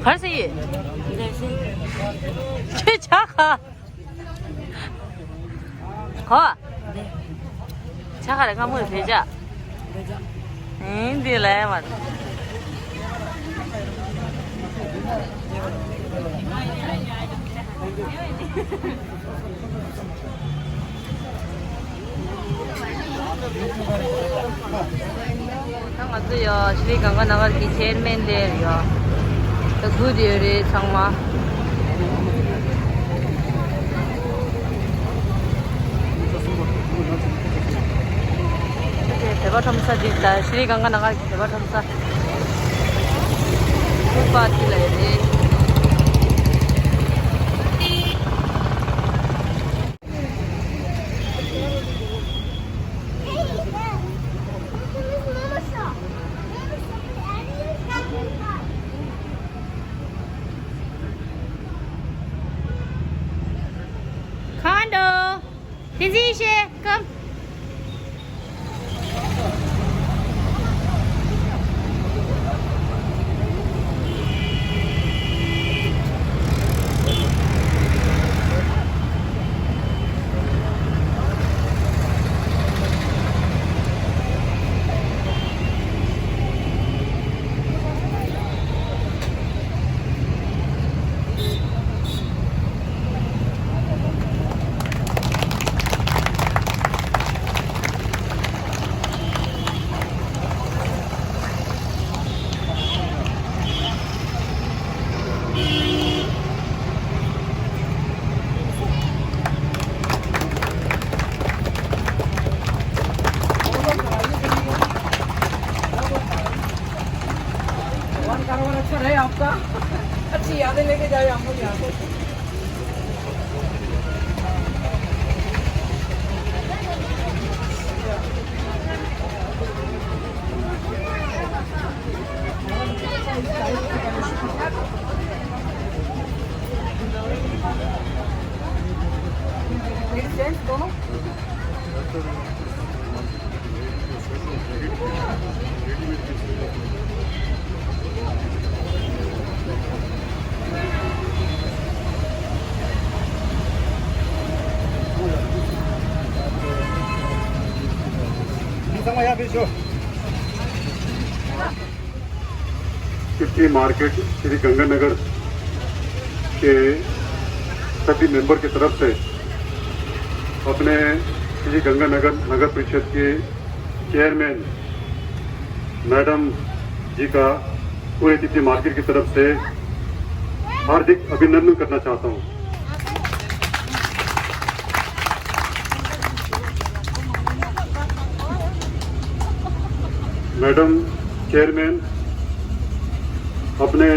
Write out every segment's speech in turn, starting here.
갈색이 차가 거 차가 내가 뭐 되자 đi lên mà 딱 맞죠? 시리 강가 나갈 기 제일 맨데요. 또 그디를 정말 대박 탐사 진짜 시리 강가 나갈 기 대박 탐사 굿바티 레디 Condo, Tizishi, come. लेके जाए हम लोग यहाँ पे। दोनों किप्टी मार्केट श्री गंगानगर के सभी मेंबर की तरफ से अपने श्री गंगानगर नगर परिषद के चेयरमैन मैडम जी का पूरे किप्टी मार्केट की तरफ से हार्दिक अभिनंदन करना चाहता हूं। मैडम चेयरमैन अपने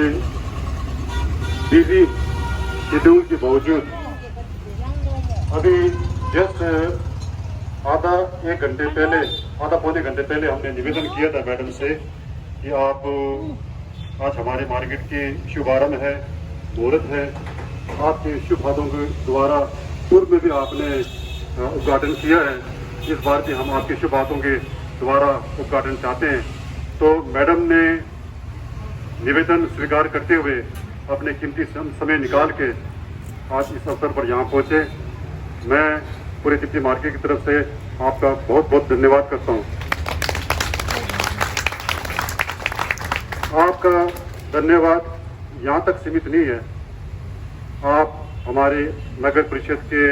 बिजी शेड्यूल के बावजूद अभी जस्ट आधा पौने घंटे पहले हमने निवेदन किया था मैडम से कि आप आज हमारे मार्केट के शुभारंभ है, मुहूर्त है, आपके शुभ हाथों के द्वारा पूर्व में भी आपने उद्घाटन किया है, इस बार भी हम आपके शुभ हाथों के द्वारा उद्घाटन चाहते हैं। तो मैडम ने निवेदन स्वीकार करते हुए अपने कीमती समय निकाल के आज इस अवसर पर यहाँ पहुँचे। मैं पूरे किप्टी मार्केट की तरफ से आपका बहुत बहुत धन्यवाद करता हूँ। आपका धन्यवाद यहाँ तक सीमित नहीं है, आप हमारे नगर परिषद के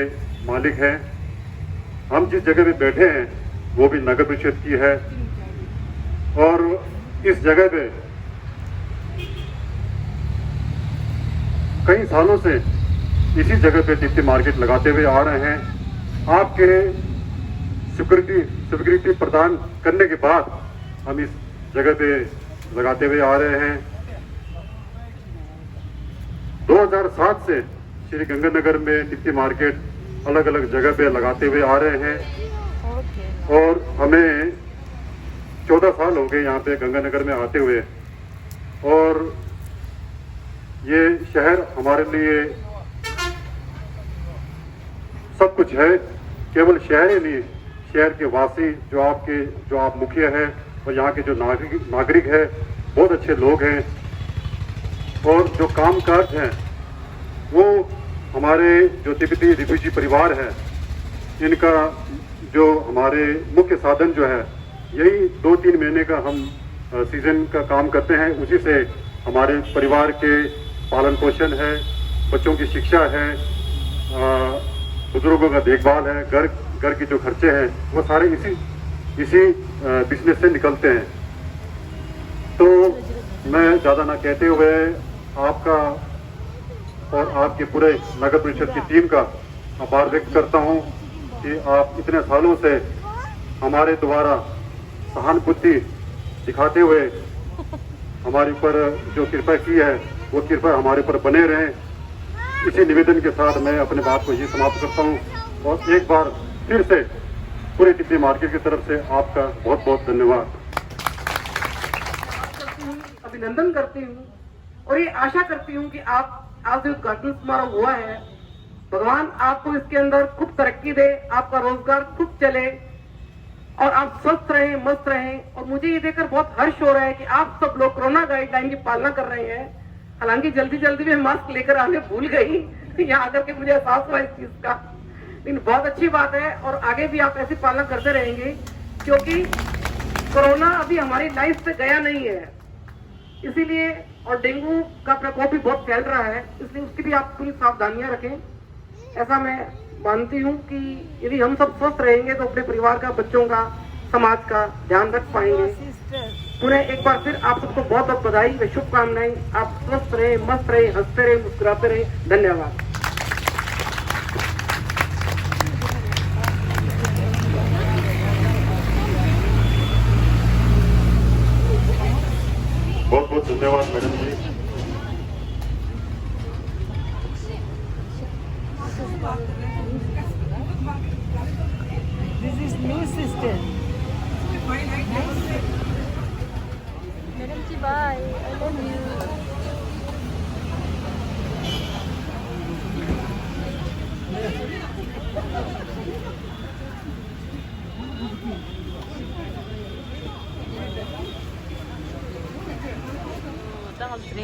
मालिक हैं। हम जिस जगह पे बैठे हैं वो भी नगर परिषद की है और इस जगह पे कई सालों से इसी जगह पे किप्टी मार्केट लगाते हुए आ रहे हैं। आपके स्वीकृति प्रदान करने के बाद हम इस जगह पे लगाते हुए आ रहे हैं। 2007 से श्री गंगानगर में किप्टी मार्केट अलग अलग जगह पे लगाते हुए आ रहे हैं और हमें 14 साल हो गए यहाँ पे गंगानगर में आते हुए और ये शहर हमारे लिए सब कुछ है। केवल शहर ही नहीं, शहर के वासी जो आप मुखिया हैं और यहाँ के जो नागरिक हैं बहुत अच्छे लोग हैं और जो काम काज हैं वो हमारे जो तिब्बती रिफ्यूजी परिवार है इनका जो हमारे मुख्य साधन जो है यही 2-3 महीने का हम सीजन का काम करते हैं, उसी से हमारे परिवार के पालन पोषण है, बच्चों की शिक्षा है, बुजुर्गों का देखभाल है, घर के जो खर्चे हैं वो सारे इसी बिजनेस से निकलते हैं। तो मैं ज़्यादा ना कहते हुए आपका और आपके पूरे नगर परिषद की टीम का आभार व्यक्त करता हूं कि आप इतने सालों से हमारे द्वारा सहानुभूति दिखाते हुए हमारे ऊपर जो कृपा की है वो कृपा हमारे ऊपर बने रहें। इसी निवेदन के साथ मैं अपने बात को यही समाप्त करता हूं और एक बार फिर से पूरे किप्टी मार्केट की तरफ से आपका बहुत बहुत धन्यवाद। अभिनंदन करती हूँ और ये आशा करती हूँ कि आप आज जो उद्घाटन समारोह हुआ है, भगवान आपको इसके अंदर खूब तरक्की दे, आपका रोजगार खूब चले और आप स्वस्थ रहें, मस्त रहें। और मुझे ये देखकर बहुत हर्ष हो रहा है कि आप सब लोग कोरोना गाइडलाइन की पालना कर रहे हैं। हालांकि जल्दी जल्दी में मास्क लेकर आने भूल गई, यहाँ आकर के मुझे एहसास हुआ इस चीज का, लेकिन बहुत अच्छी बात है और आगे भी आप ऐसी पालना करते रहेंगे क्योंकि कोरोना अभी हमारी लाइफ से गया नहीं है, इसीलिए और डेंगू का प्रकोप भी बहुत फैल रहा है, इसलिए उसकी भी आप पूरी सावधानियां रखें। ऐसा मैं मानती हूँ कि यदि हम सब स्वस्थ रहेंगे तो अपने परिवार का, बच्चों का, समाज का ध्यान रख पाएंगे। पुनः एक बार फिर आप सबको बहुत बहुत बधाई व शुभकामनाएं। आप स्वस्थ रहे, मस्त रहे, हंसते रहे, मुस्कुराते रहे। धन्यवाद। बहुत बहुत धन्यवाद madam ji. This is new sister. Madam ji, bye. I love you.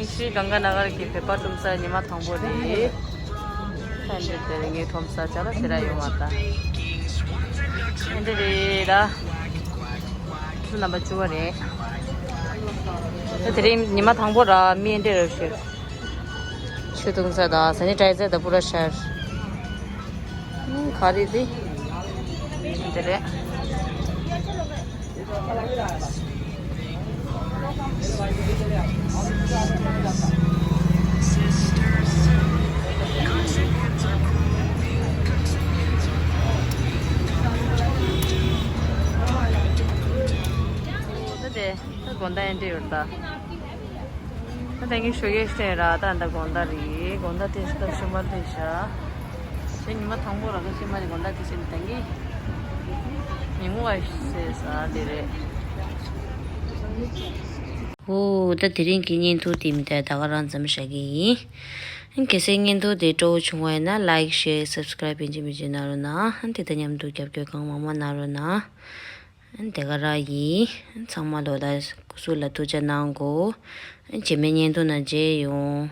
Shri Ganganagar की पेपर तुमसा निमा थंबोरी संडे तेरेंगे थमसा चला सिरायो माता इंदरेरा सुना बचुरे तेरे निमा थंबोरा मिंदर से शुतुंसा दा सैनिटाइजर दा पूरा शहर खाली थी तेरे gonda ente yurda tengi shoge stera ta anda gonda ri gonda testa shumar desha senima thangbo ra simari gonda tisin tengi nimu aise sa dire o ta dirin kinin tu tim ta dagaran sam shagi inke sengin tu de to chungwa na like share subscribe inji mi jinaru na ante tanyam tu kyap kyo kang mama naru na Tegarayi, Samaloda, Sula Tujanango, and Jimenyan Donaje.